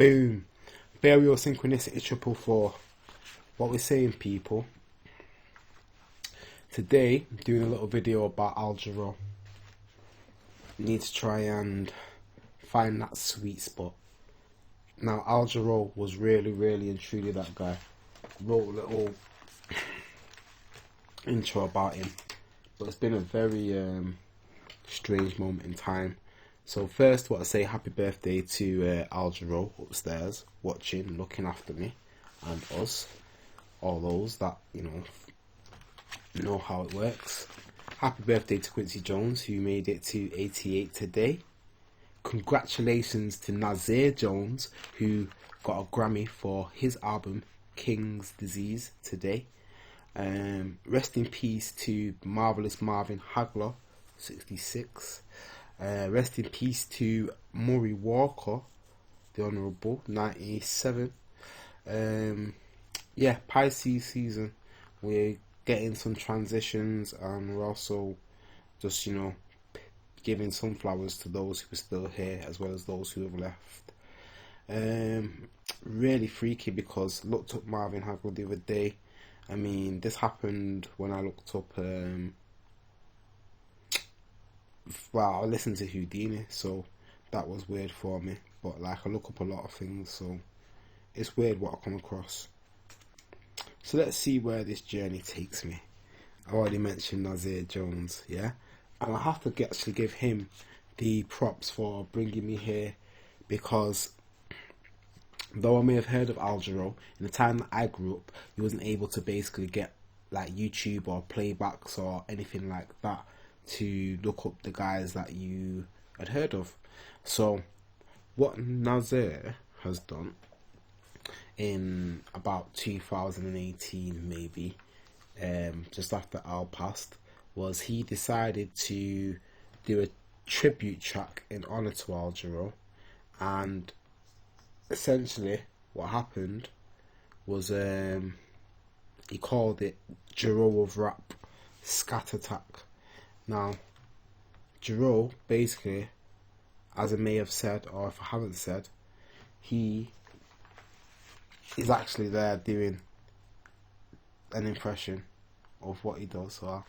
Boom. Burial synchronicity 444. What we're saying, people. Today, I'm doing a little video about Al Jarreau. Need to try and find that sweet spot. Now, Al Jarreau was really, really and truly that guy. Wrote a little intro about him. But it's been a very strange moment in time. So first, I want to say happy birthday to Al Jarreau upstairs, watching, looking after me and us, all those that know how it works. Happy birthday to Quincy Jones, who made it to 88 today. Congratulations to Nasir Jones, who got a Grammy for his album King's Disease today. Rest in peace to Marvelous Marvin Hagler, 66. Rest in peace to Murray Walker, the Honourable, 97. Yeah, Pisces season. We're getting some transitions, and we're also just, giving some flowers to those who are still here, as well as those who have left. Really freaky, because looked up Marvin Hagler the other day. I mean, this happened when I looked up, I listened to Houdini, so that was weird for me. But I look up a lot of things, so it's weird what I come across. So let's see where this journey takes me. I already mentioned Nasir Jones, yeah? And I have to actually give him the props for bringing me here, because though I may have heard of Al Jarreau, in the time that I grew up, you wasn't able to basically get YouTube or playbacks or anything like that to look up the guys that you had heard of. So what Nasir has done in about 2018 maybe, just after Al passed, was he decided to do a tribute track in honour to Al Jarreau. And essentially what happened was he called it Jarreau of Rap Scat Attack. Now, Jarreau, basically, as I may have said, or if I haven't said, he is actually there doing an impression of what he does, or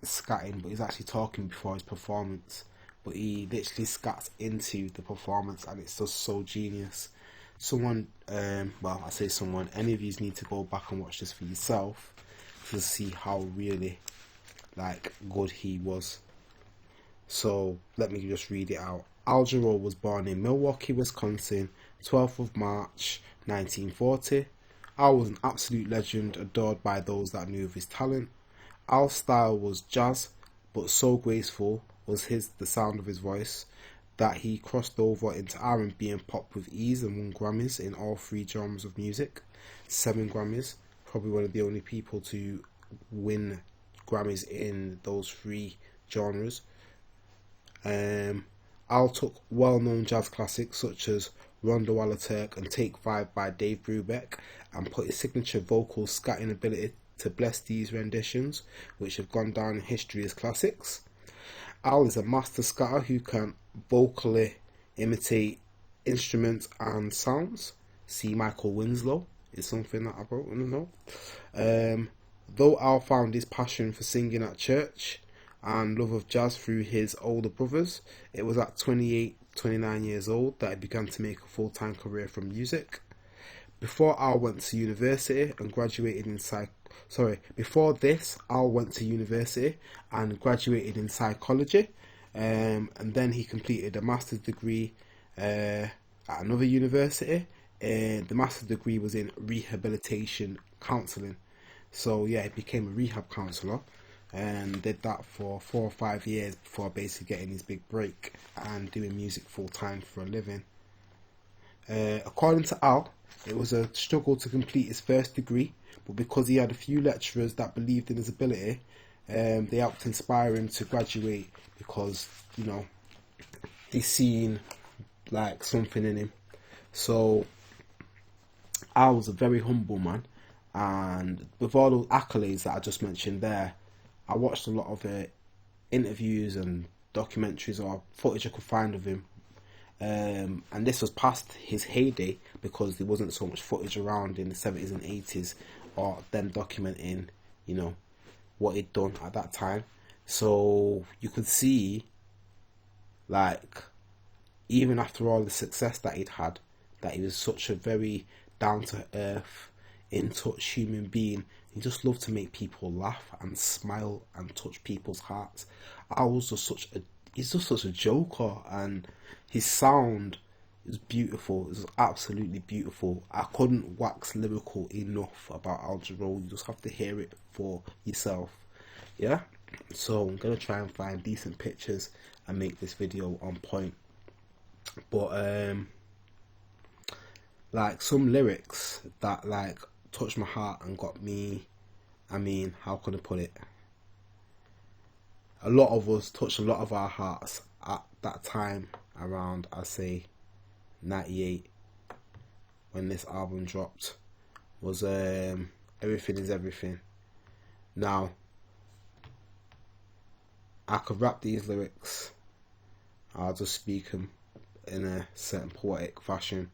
scatting, but he's actually talking before his performance. But he literally scats into the performance, and it's just so genius. Someone, I say someone, any of you need to go back and watch this for yourself to see how really good he was. So let me just read it out. Al Jarreau was born in Milwaukee, Wisconsin, 12th of March 1940. Al was an absolute legend, adored by those that knew of his talent. Al's style was jazz, but so graceful was the sound of his voice that he crossed over into R&B and pop with ease and won Grammys in all three genres of music. 7 Grammys, probably one of the only people to win Grammys in those 3 genres. Al took well-known jazz classics such as Rondo a la Turk and Take 5 by Dave Brubeck and put his signature vocal scatting ability to bless these renditions, which have gone down in history as classics. Al is a master scatter who can vocally imitate instruments and sounds. See Michael Winslow is something that I wrote in the note. Though Al found his passion for singing at church and love of jazz through his older brothers, it was at 28, 29 years old that he began to make a full-time career from music. Before Al went to university and graduated in Before this, Al went to university and graduated in psychology, and then he completed a master's degree at another university. The master's degree was in Rehabilitation Counselling. So yeah, he became a rehab counsellor and did that for 4 or 5 years before basically getting his big break and doing music full time for a living. According to Al, it was a struggle to complete his first degree, but because he had a few lecturers that believed in his ability, they helped inspire him to graduate because, they seen something in him. So Al was a very humble man, and with all those accolades that I just mentioned there, I watched a lot of interviews and documentaries or footage I could find of him, And this was past his heyday because there wasn't so much footage around in the 70s and 80s or them documenting, you know, what he'd done at that time. So you could see, like, even after all the success that he'd had, that he was such a very down-to-earth, in-touch human being. He just loved to make people laugh and smile and touch people's hearts. He's just such a joker, and his sound is beautiful. It's absolutely beautiful. I couldn't wax lyrical enough about Al Jarreau. You just have to hear it for yourself. Yeah? So I'm going to try and find decent pictures and make this video on point. But, like, some lyrics that, like, touched my heart and got me, I mean, how can I put it? A lot of us touched a lot of our hearts at that time, around, I say, 98, when this album dropped, was Everything Is Everything. Now, I could rap these lyrics, I'll just speak them in a certain poetic fashion.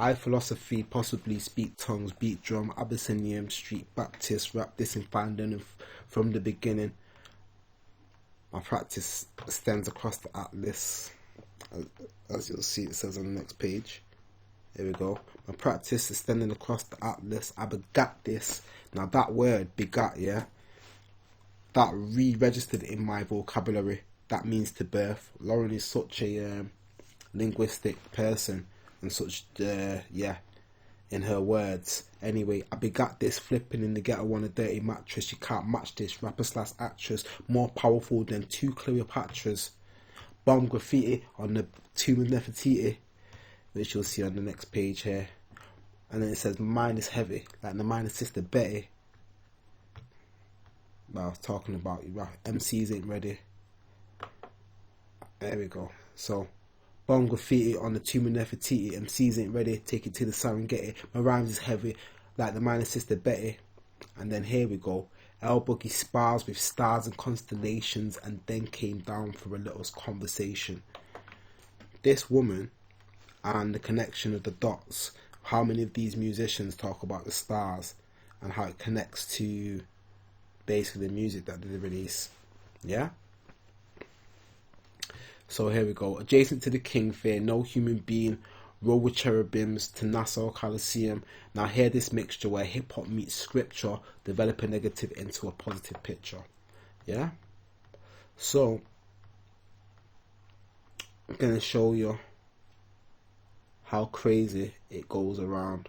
I philosophy, possibly speak tongues, beat drum, Abyssinian, Street Baptist, rap this and find them from the beginning. My practice extends across the atlas. As you'll see, it says on the next page. There we go. My practice extending across the atlas. I begat this. Now that word, begat, yeah, that re-registered in my vocabulary. That means to birth. Lauryn is such a linguistic person, and such, in her words. Anyway, I begat this, flipping in the ghetto on a dirty mattress. You can't match this, rapper slash actress, more powerful than 2 Cleopatras. Bomb graffiti on the tomb of Nefertiti, which you'll see on the next page here. And then it says, my mind is heavy, like the mind of Sister Betty. Well, I was talking about, MCs ain't ready. There we go. So, bomb graffiti on the tomb of Nefertiti. MCs ain't ready, take it to the Serengeti. My rhymes is heavy, like the mind of Sister Betty. And then here we go. El Boogie spars with stars and constellations, and then came down for a little conversation. This woman and the connection of the dots. How many of these musicians talk about the stars and how it connects to basically the music that they release? Yeah? So here we go. Adjacent to the King Fair, no human being, roll with cherubims to Nassau Coliseum. Now hear this mixture where hip hop meets scripture, develop a negative into a positive picture. Yeah? So, I'm going to show you how crazy it goes around.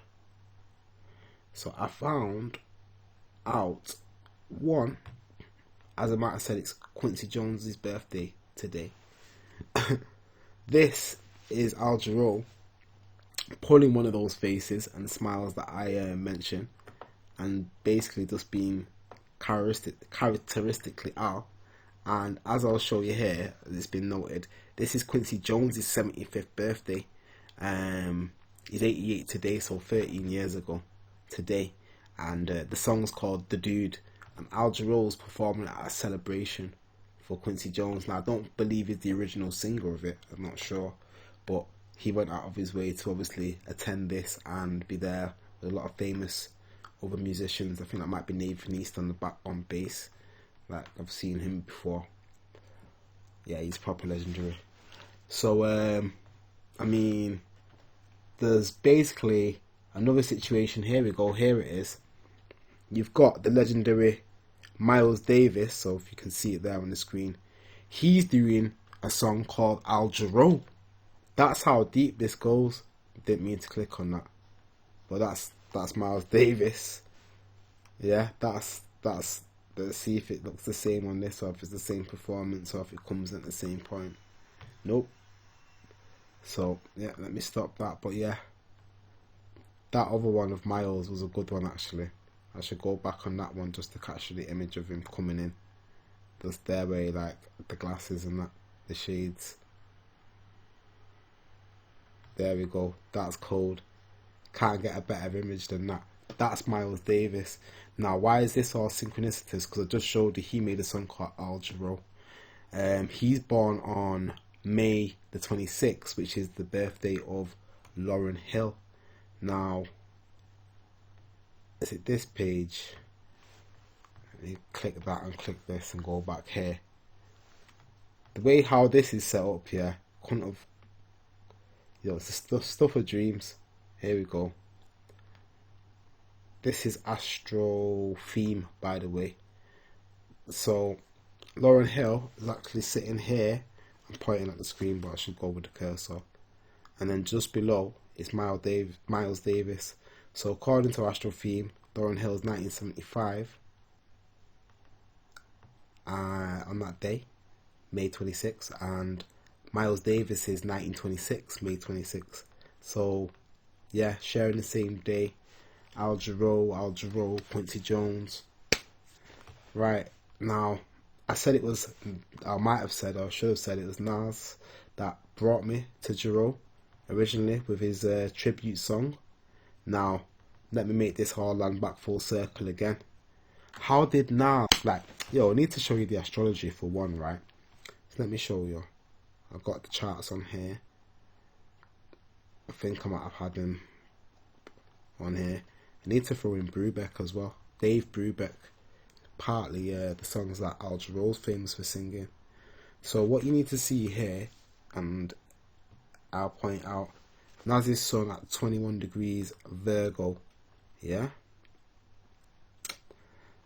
So I found out, one, as I might have said, it's Quincy Jones' birthday today. This is Al Jarreau pulling one of those faces and smiles that I mentioned, and basically just being characteristically Al. And as I'll show you here, it's been noted, this is Quincy Jones' 75th birthday. He's 88 today, so 13 years ago today. And the song's called The Dude, and Al Jarreau's performing at a celebration for Quincy Jones. Now I don't believe he's the original singer of it, I'm not sure, but he went out of his way to obviously attend this and be there with a lot of famous other musicians. I think that might be Nathan East on the back on bass. Like, I've seen him before. Yeah, he's proper legendary. So I mean, there's basically another situation. Here we go, here it is. You've got the legendary Miles Davis, so if you can see it there on the screen, he's doing a song called Al Jarreau. That's how deep this goes. Didn't mean to click on that, but that's Miles Davis. Yeah, that's let's see if it looks the same on this, or if it's the same performance, or if it comes at the same point. Nope. So yeah, let me stop that. But yeah, that other one of Miles was a good one actually. I should go back on that one just to capture the image of him coming in. Just there where he, like, the glasses and that, the shades. There we go. That's cold. Can't get a better image than that. That's Miles Davis. Now, why is this all synchronicitous? Because I just showed you he made a song called Al Jarreau. He's born on May the 26th, which is the birthday of Lauryn Hill. Now, is it this page? Let me click that and click this and go back here. The way how this is set up here, couldn't have, it's the stuff of dreams. Here we go. This is Astro theme, by the way. So Lauryn Hill is actually sitting here. I'm pointing at the screen, but I should go with the cursor. And then just below is Miles Davis. So according to Astro theme, Lauryn Hill is 1975. On that day, May 26th, and Miles Davis is 1926, May 26th. So yeah, sharing the same day. Al Jarreau, Quincy Jones. Right, now, I said it was, I might have said, or I should have said it was Nas that brought me to Jarreau originally with his tribute song. Now, let me make this whole land back full circle again. How did Nas, I need to show you the astrology for one, right? So let me show you. I've got the charts on here. I think I might have had them on here. I need to throw in Brubeck as well. Dave Brubeck. Partly the songs that Al Jarreau's famous for singing. So what you need to see here, and I'll point out, Nasir's sun at 21 degrees Virgo. Yeah?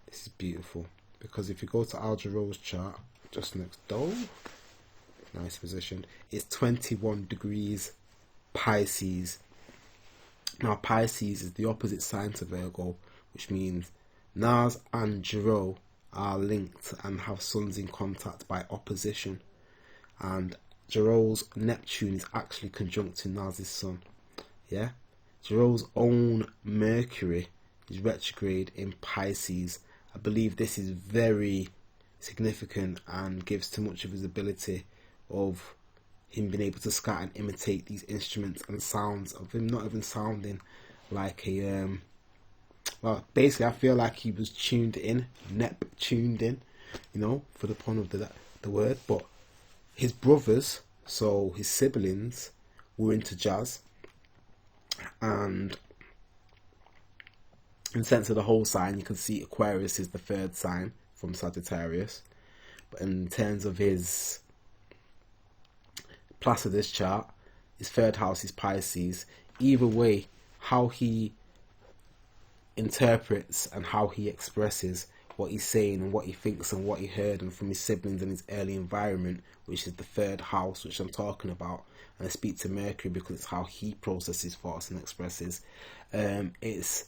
This is beautiful. Because if you go to Al Jarreau's chart, just next door, nice position, it's 21 degrees Pisces. Now Pisces is the opposite sign to Virgo, which means Nas and Jarreau are linked and have suns in contact by opposition. And Jarreau's Neptune is actually conjunct to Nas's sun. Yeah? Jarreau's own Mercury is retrograde in Pisces. I believe this is very significant and gives too much of his ability of him being able to scat and imitate these instruments and sounds of him not even sounding like a well, basically I feel like he was tuned in, tuned in, for the pun of the word. But his brothers, so his siblings, were into jazz, and in the sense of the whole sign, you can see Aquarius is the third sign from Sagittarius. But in terms of his Placidus chart, his third house is Pisces. Either way, how he interprets and how he expresses what he's saying and what he thinks and what he heard and from his siblings and his early environment, which is the third house, which I'm talking about, and I speak to Mercury because it's how he processes thoughts and expresses. It's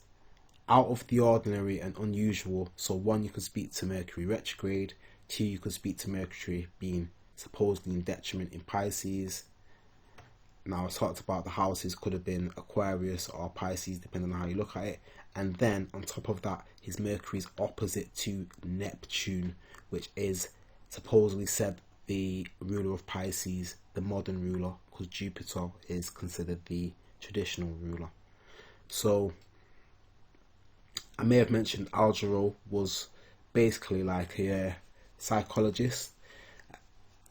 out of the ordinary and unusual. So one, you could speak to Mercury retrograde. Two, you could speak to Mercury being supposedly in detriment in Pisces. Now I talked about the houses could have been Aquarius or Pisces depending on how you look at it. And then on top of that, his Mercury is opposite to Neptune, which is supposedly said the ruler of Pisces, the modern ruler, because Jupiter is considered the traditional ruler. So I may have mentioned Al Jarreau was basically like a psychologist,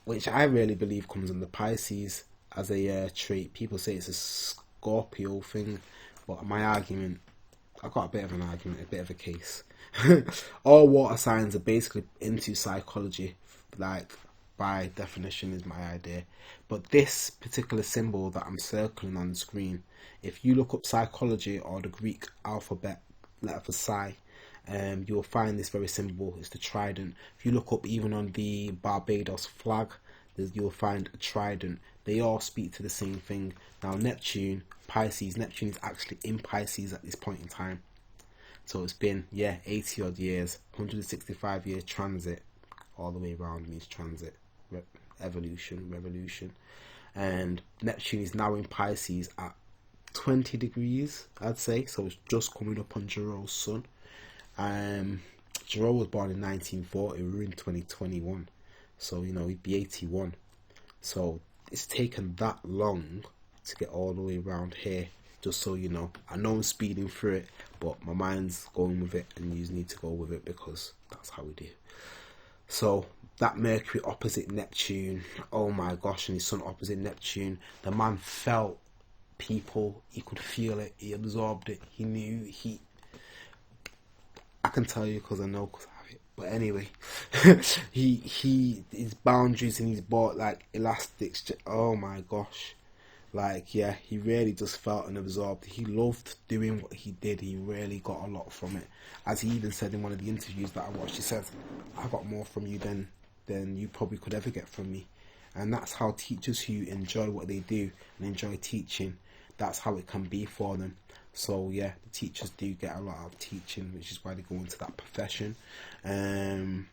which I really believe comes under Pisces as a trait. People say it's a Scorpio thing, but my argument, I've got a bit of an argument, a bit of a case. All water signs are basically into psychology, like by definition is my idea. But this particular symbol that I'm circling on the screen, if you look up psychology or the Greek alphabet letter for psi, you'll find this very symbol. It's the trident. If you look up even on the Barbados flag, you'll find a trident. They all speak to the same thing. Now Neptune, Pisces, Neptune is actually in Pisces at this point in time. So it's been, 80 odd years, 165 year transit, all the way around means transit, evolution, revolution. And Neptune is now in Pisces at 20 degrees, I'd say. So it's just coming up on Jarreau's sun. Jarreau was born in 1940, we're in 2021. So, he'd be 81. So it's taken that long to get all the way around here, just so you know. I know I'm speeding through it, but my mind's going with it, and you need to go with it because that's how we do. So that Mercury opposite Neptune, oh my gosh, and his Sun opposite Neptune, the man felt people, he could feel it, he absorbed it, he knew, I can tell you because I know, because I have it, but anyway, his boundaries and his bought like elastics, oh my gosh, like, yeah, he really just felt and absorbed. He loved doing what he did. He really got a lot from it. As he even said in one of the interviews that I watched, he said, I got more from you than you probably could ever get from me. And that's how teachers who enjoy what they do and enjoy teaching, that's how it can be for them. So yeah, the teachers do get a lot out of teaching, which is why they go into that profession. And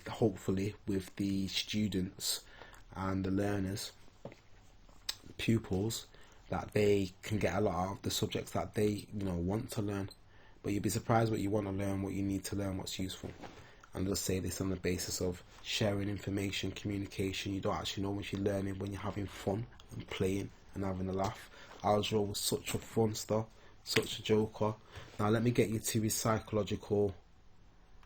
hopefully with the students and the learners, pupils, that they can get a lot out of the subjects that they want to learn. But you'd be surprised what you want to learn, what you need to learn, what's useful. And I'll just say this on the basis of sharing information, communication. You don't actually know what you're learning when you're having fun and playing and having a laugh. Al Jarreau was such a fun star, such a joker. Now let me get you to his psychological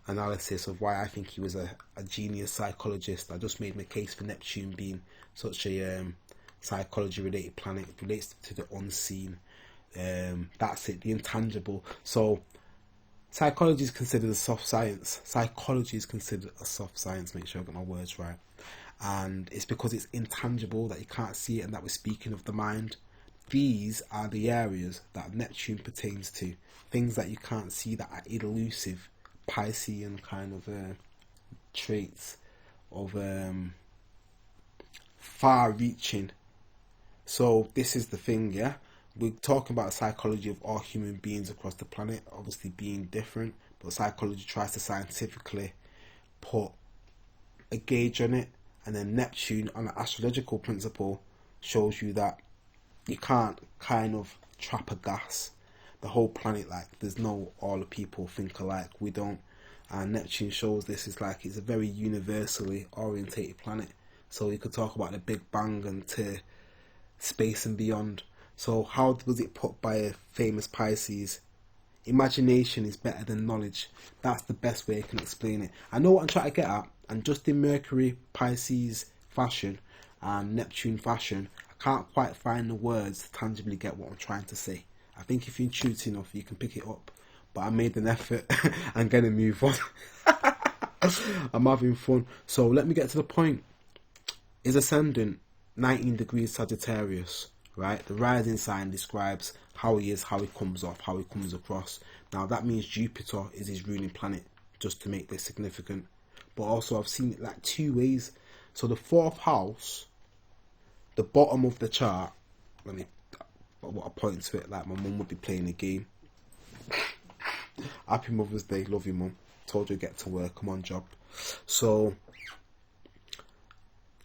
analysis of why I think he was a genius psychologist. I just made my case for Neptune being such a psychology related planet. It relates to the unseen. That's it, the intangible. So psychology is considered a soft science. Psychology is considered a soft science. Make sure I got my words right. And it's because it's intangible, that you can't see it, and that we're speaking of the mind. These are the areas that Neptune pertains to. Things that you can't see, that are elusive, Piscean kind of traits of far-reaching. So this is the thing, yeah? We're talking about psychology of all human beings across the planet, obviously being different, but psychology tries to scientifically put a gauge on it, and then Neptune, on an astrological principle, shows you that you can't kind of trap a gas. The whole planet, like, there's no all the people think alike, we don't. And Neptune shows this, is like, it's a very universally orientated planet. So you could talk about the Big Bang and to space and beyond. So how was it put by a famous Pisces? Imagination is better than knowledge. That's the best way I can explain it. I know what I'm trying to get at, and just in Mercury, Pisces fashion and Neptune fashion, I can't quite find the words to tangibly get what I'm trying to say. I think if you're tuned enough, you can pick it up. But I made an effort. I'm going to move on. I'm having fun. So let me get to the point. His ascendant, 19 degrees Sagittarius, right? The rising sign describes how he is, how he comes off, how he comes across. Now that means Jupiter is his ruling planet, just to make this significant. But also I've seen it like two ways. So the fourth house, the bottom of the chart, what I point to it like my mum would be playing a game. Happy Mother's Day, love you mum. Told you get to work, come on job. So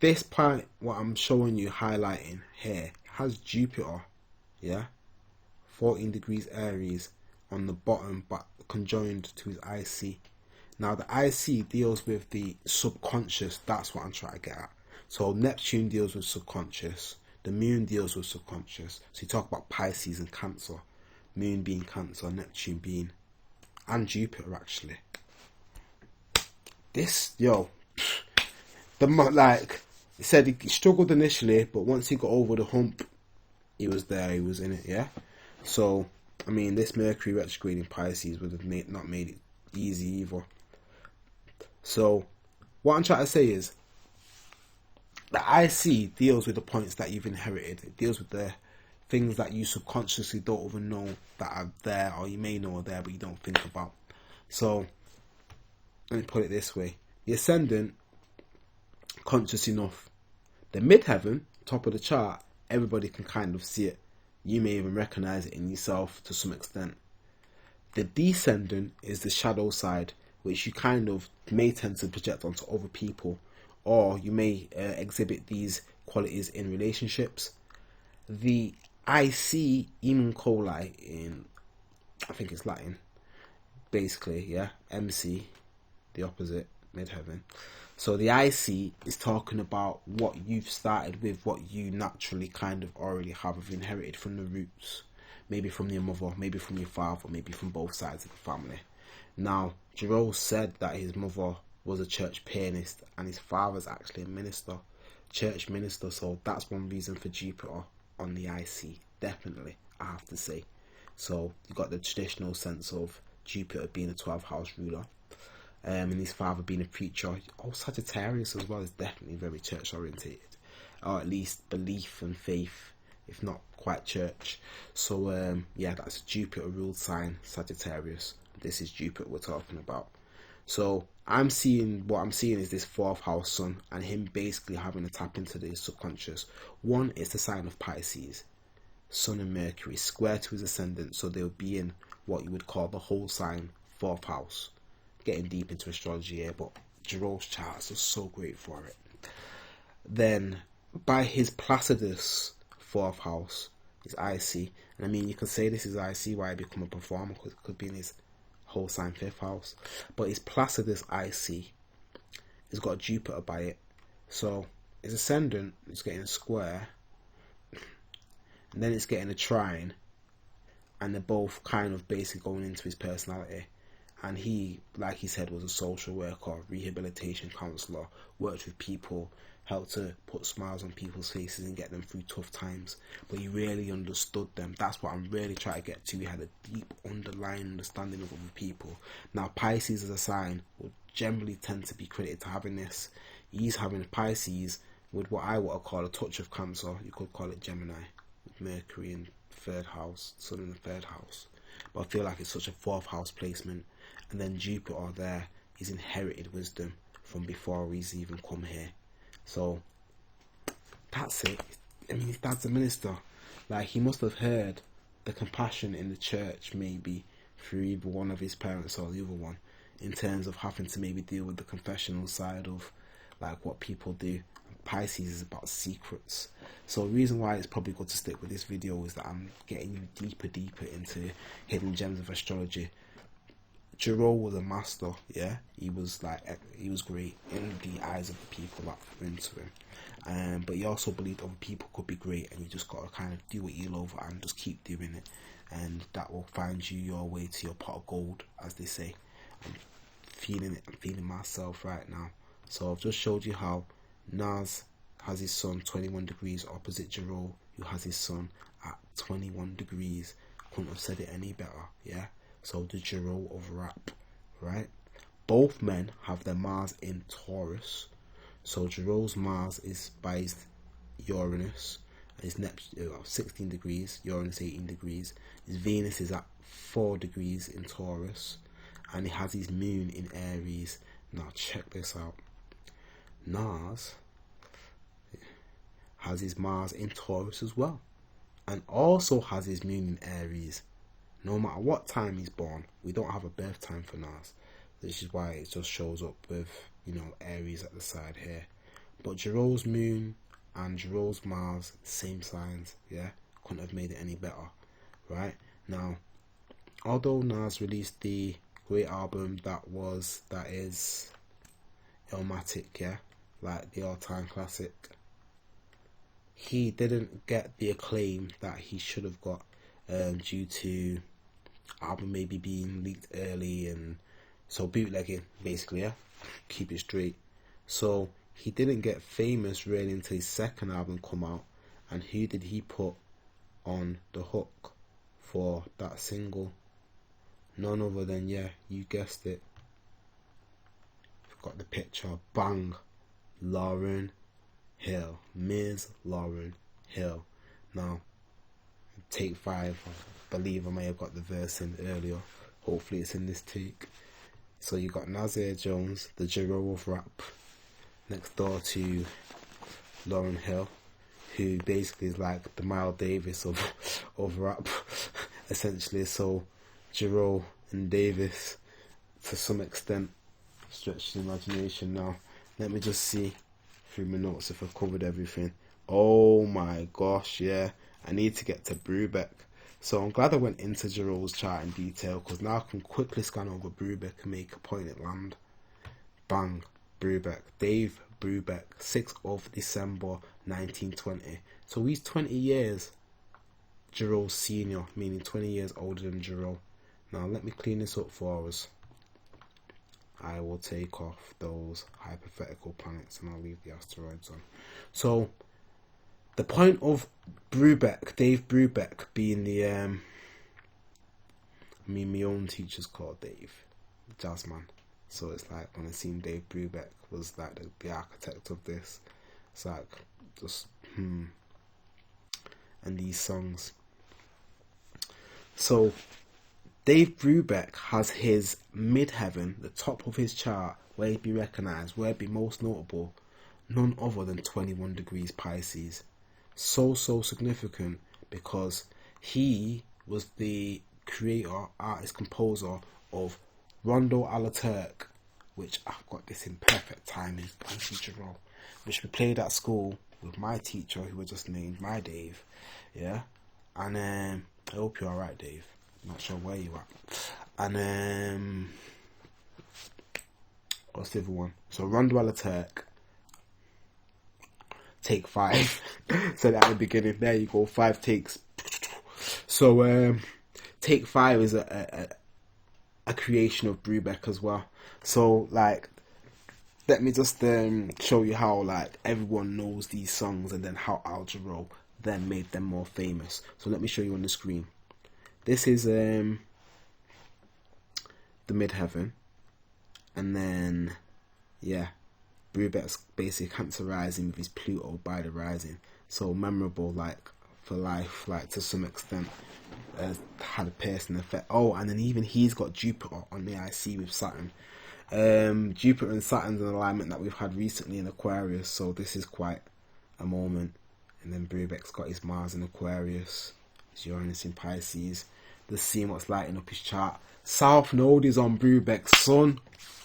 this part, what I'm showing you, highlighting here, has Jupiter, yeah, 14 degrees Aries on the bottom, but conjoined to his IC. Now the IC deals with the subconscious. That's what I'm trying to get at. So Neptune deals with subconscious. The moon deals with subconscious. So you talk about Pisces and Cancer. Moon being Cancer, Neptune being, and Jupiter actually. This, he said he struggled initially, but once he got over the hump, he was there, he was in it, yeah? So, I mean, this Mercury retrograde in Pisces would have not made it easy either. So, what I'm trying to say is, the IC deals with the points that you've inherited. It deals with the things that you subconsciously don't even know that are there, or you may know are there, but you don't think about. So, let me put it this way. The ascendant, conscious enough. The midheaven, top of the chart, everybody can kind of see it. You may even recognize it in yourself to some extent. The descendant is the shadow side, which you kind of may tend to project onto other people, or you may exhibit these qualities in relationships. The IC, Emun Coli, in, I think it's Latin, basically, yeah, MC, the opposite, midheaven. So the IC is talking about what you've started with, what you naturally kind of already have inherited from the roots. Maybe from your mother, maybe from your father, maybe from both sides of the family. Now, Jarreau said that his mother was a church pianist, and his father's actually a minister, church minister. So that's one reason for Jupiter on the IC, definitely, I have to say. So you got the traditional sense of Jupiter being a 12th house ruler, and his father being a preacher. Oh, Sagittarius as well is definitely very church orientated, or at least belief and faith, if not quite church. So yeah, that's a Jupiter ruled sign, Sagittarius. This is Jupiter we're talking about. So what I'm seeing is this 4th house sun, and him basically having to tap into the subconscious. One is the sign of Pisces, Sun and Mercury square to his ascendant, so they'll be in what you would call the whole sign 4th house. Getting deep into astrology here, but Jarreau's charts are so great for it. Then by his Placidus 4th house, his IC, and I mean you could say this is IC why he become a performer, because it could be in his whole sign 5th house, but his Placidus IC has got Jupiter by it, so his ascendant is getting a square, and then it's getting a trine, and they're both kind of basically going into his personality. And he, like he said, was a social worker, rehabilitation counsellor, worked with people, helped to put smiles on people's faces and get them through tough times. But he really understood them. That's what I'm really trying to get to. He had a deep underlying understanding of other people. Now, Pisces as a sign will generally tend to be credited to having this. He's having Pisces with what I would call a touch of Cancer. You could call it Gemini, with Mercury in 3rd house, Sun in the 3rd house. But I feel like it's such a 4th house placement. And then Jupiter there, he's inherited wisdom from before he's even come here. So that's it. I mean, his dad's a minister. Like, he must have heard the compassion in the church, maybe through either one of his parents or the other one, in terms of having to maybe deal with the confessional side of like what people do. Pisces is about secrets. So the reason why it's probably good to stick with this video is that I'm getting you deeper into hidden gems of astrology. Jarreau was a master, yeah. He was great in the eyes of the people that were into him. But he also believed other people could be great, and you just gotta kind of do what you love and just keep doing it, and that will find you your way to your pot of gold, as they say. I'm feeling it. I'm feeling myself right now. So I've just showed you how Nas has his sun 21 degrees opposite Jarreau, who has his sun at 21 degrees. Couldn't have said it any better, yeah. So the Jarreau of rap, right? Both men have their Mars in Taurus. So Jarreau's Mars is by his Uranus, his Neptune 16 degrees, Uranus 18 degrees. His Venus is at 4 degrees in Taurus, and he has his moon in Aries. Now check this out. Nas has his Mars in Taurus as well, and also has his moon in Aries. No matter what time he's born, we don't have a birth time for Nas. This is why it just shows up with, Aries at the side here. But Jarreau's moon and Jarreau's Mars, same signs, yeah? Couldn't have made it any better, right? Now, although Nas released the great album that is Illmatic, yeah? Like the all-time classic, he didn't get the acclaim that he should have got due to album maybe being leaked early, and so bootlegging basically, yeah, keep it straight. So he didn't get famous really until his second album come out. And who did he put on the hook for that single? None other than, yeah, you guessed it, you've got the picture, bang, Lauryn Hill, Ms. Lauryn Hill. Now take 5, I believe I may have got the verse in earlier, hopefully it's in this take. So you got Nasir Jones, the Jarreau of rap, next door to Lauryn Hill, who basically is like the Miles Davis of rap, essentially. So Jarreau and Davis, to some extent, stretch the imagination. Now let me just see through my notes if I've covered everything. Oh my gosh, yeah, I need to get to Brubeck. So I'm glad I went into Jarreau's chart in detail, because now I can quickly scan over Brubeck and make a point at land. Bang, Brubeck, Dave Brubeck, 6th of December 1920. So he's 20 years Jarreau's senior, meaning 20 years older than Jarreau. Now let me clean this up for us. I will take off those hypothetical planets and I'll leave the asteroids on. So the point of Brubeck, Dave Brubeck, being the my own teacher's called Dave, the jazz man. So it's like when I seen Dave Brubeck was like the architect of this. It's like just and these songs. So Dave Brubeck has his midheaven, the top of his chart, where he'd be recognised, where he'd be most notable, none other than 21 degrees Pisces. So significant because he was the creator, artist, composer of Rondo a la Turk, which I've got this in perfect timing, Quincy Jones, which we played at school with my teacher who was just named my Dave, yeah, and I hope you're alright, Dave. I'm not sure where you at. And what's the other one? So Rondo a la Turk, take 5. So at the beginning, there you go, 5 takes. So take 5 is a creation of Brubeck as well. So like, let me just show you how like everyone knows these songs, and then how Al Jarreau then made them more famous. So let me show you on the screen. This is the midheaven, and then yeah, Brubeck's basic Cancer rising with his Pluto by the rising. So memorable, like for life, like to some extent. Had a piercing effect. Oh, and then even he's got Jupiter on the IC with Saturn. Jupiter and Saturn's an alignment that we've had recently in Aquarius, so this is quite a moment. And then Brubeck's got his Mars in Aquarius, his Uranus in Pisces. Just seeing what's lighting up his chart. South Node is on Brubeck's Sun.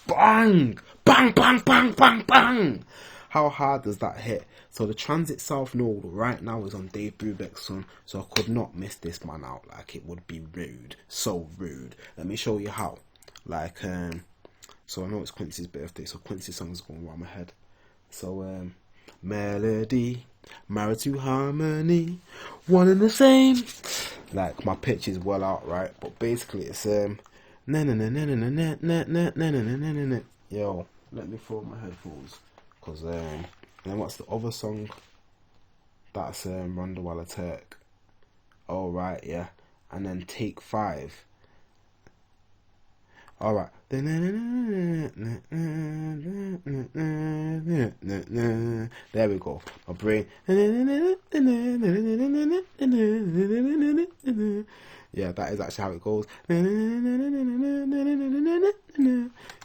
Bang! Bang, bang, bang, bang, bang! How hard does that hit? So the transit South Node right now is on Dave Brubeck's Sun, so I could not miss this man out. Like, it would be rude. So rude. Let me show you how. Like, so I know it's Quincy's birthday, so Quincy's song is going around my head. So, melody, married to harmony, one and the same. Like, my pitch is well out, right? But basically it's, yo, let me throw my headphones. Because, then what's the other song? That's Rondo a la Turk. Oh, right, yeah. And then take 5. Alright. There we go. My brain. Yeah, that is actually how it goes.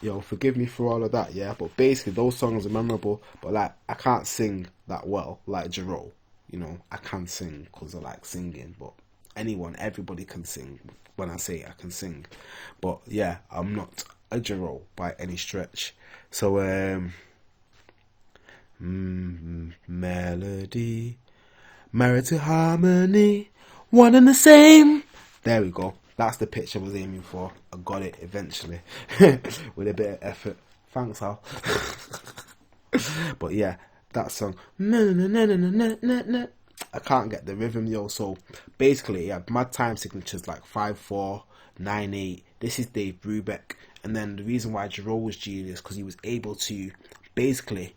Yo, forgive me for all of that, yeah. But basically, those songs are memorable. But like, I can't sing that well, like Jarreau. You know, I can sing because I like singing. But everybody can sing. When I say I can sing, but yeah, I'm not a Jarreau by any stretch. So melody, married to harmony, one and the same. There we go. That's the pitch I was aiming for. I got it eventually with a bit of effort. Thanks, Al. But yeah, that song. I can't get the rhythm, yo. So basically, yeah, mad time signatures like 5/4, 9/8. This is Dave Brubeck, and then the reason why Jarreau was genius because he was able to basically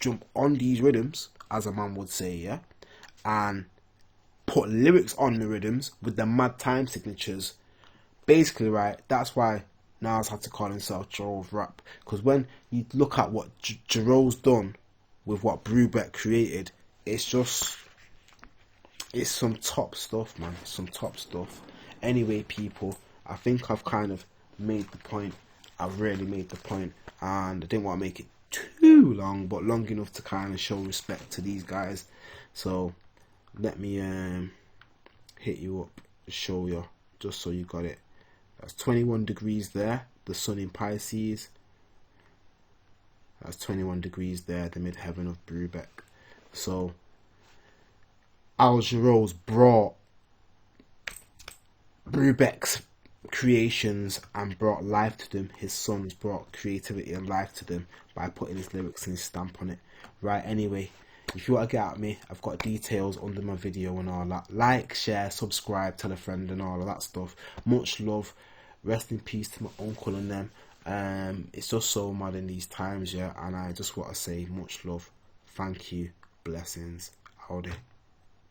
jump on these rhythms, as a man would say, yeah, and put lyrics on the rhythms with the mad time signatures. Basically, right. That's why Nas had to call himself Jarreau's rap, because when you look at what Jarreau's done with what Brubeck created, it's just. It's some top stuff, man. Some top stuff. Anyway, people, I think I've kind of made the point. I've really made the point, and I didn't want to make it too long, but long enough to kind of show respect to these guys. So let me hit you up, show you, just so you got it. That's 21 degrees there, the Sun in Pisces. That's 21 degrees there, the midheaven of Brubeck. So Al Jarreau's brought Brubeck's creations and brought life to them. His sons brought creativity and life to them by putting his lyrics and his stamp on it. Right, anyway, if you want to get at me, I've got details under my video and all that. Like, share, subscribe, tell a friend and all of that stuff. Much love. Rest in peace to my uncle and them. It's just so mad in these times, yeah, and I just want to say much love, thank you, blessings, howdy.